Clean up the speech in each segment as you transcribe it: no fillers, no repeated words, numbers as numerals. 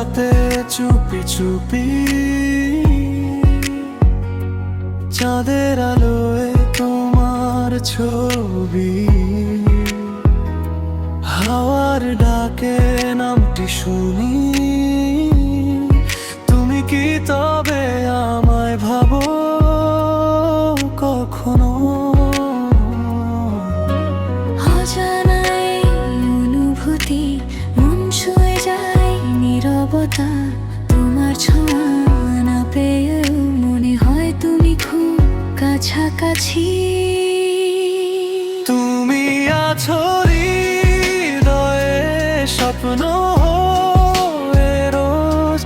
রাতে চুপি চুপি চাঁদের আলোয় তোমার ছবি, হাওয়ার ডাকে নামটি শুনি। তুমি কি তবে আমায় ভাবো কখনো? অজানাই অনুভূতি মন ছুঁয়ে যায়, নীরবতা তোমার ছোঁয়া না পেয়েও মনে হয় তুমি খুব কাছাকাছি। তুমি আছো হৃদয়ে স্বপ্ন হয়ে রোজ,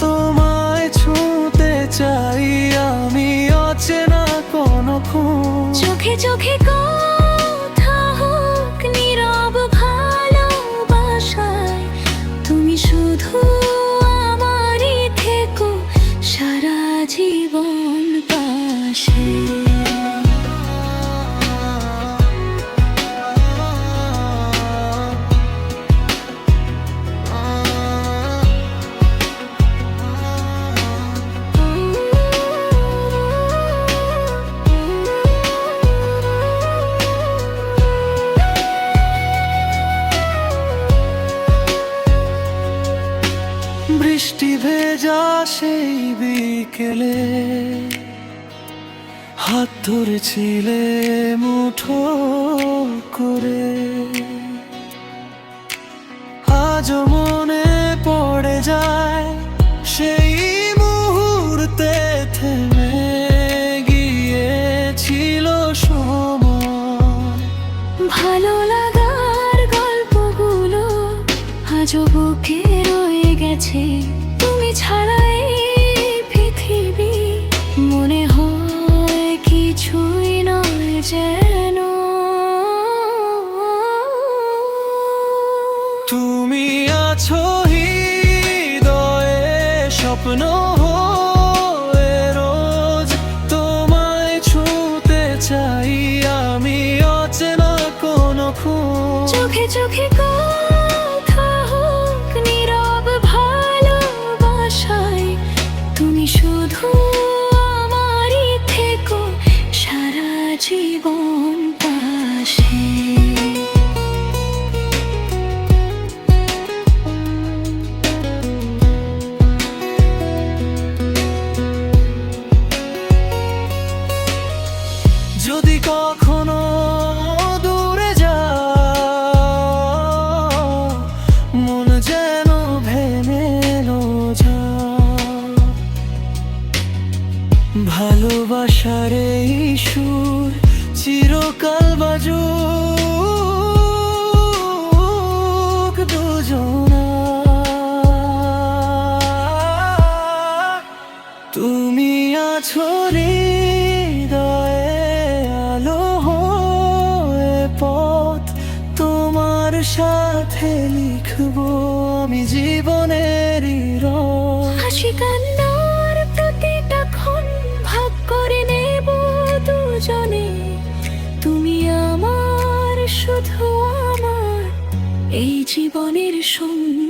তোমায় ছুঁতে চাই আমি অচেনা কোনো খোঁজ। চোখে চোখে কথা হোক নীরব ভালোবাসায়, তুমি শুধু আমারই থেকো সারা জীবন পাশে। বৃষ্টি ভেজা সেই বিকেলে হাত ধরেছিলে মুঠো করে, আজও মনে পড়ে যায় সেই মুহূর্তে থেমে গিয়েছিল সময়। ভালো লাগার গল্পগুলো আজও বুকে রয়ে গেছে, তুমি ছাড়া এই পৃথিবী মনে হয় কিছুই নয় যেন। তুমি আছো হৃদয়ে স্বপ্ন হয়ে রোজ, তোমায় ছুঁতে চাই আমি অচেনা কোনো খোঁজ। চোখে চোখে কথা হোক নীরব ভালোবাসায়, তুমি শুধু আমারই থেকো সারা জীবন পাশে। যদি কখনো দূরে যাও, মন যেন ভেঙে যা, ভালোবাসার এই সুর চিরকাল বাজুক দুজনা। তুমি আছো হৃদয়ে আলো হয়ে পথ, তোমার সাথে লিখবো আমি জীবনের রথ। হাসি কান্নার প্রতিটা ক্ষণ ভাগ করে নেব দুজনে, তুমি আমার শুধু আমার এই জীবনের সঙ্গে।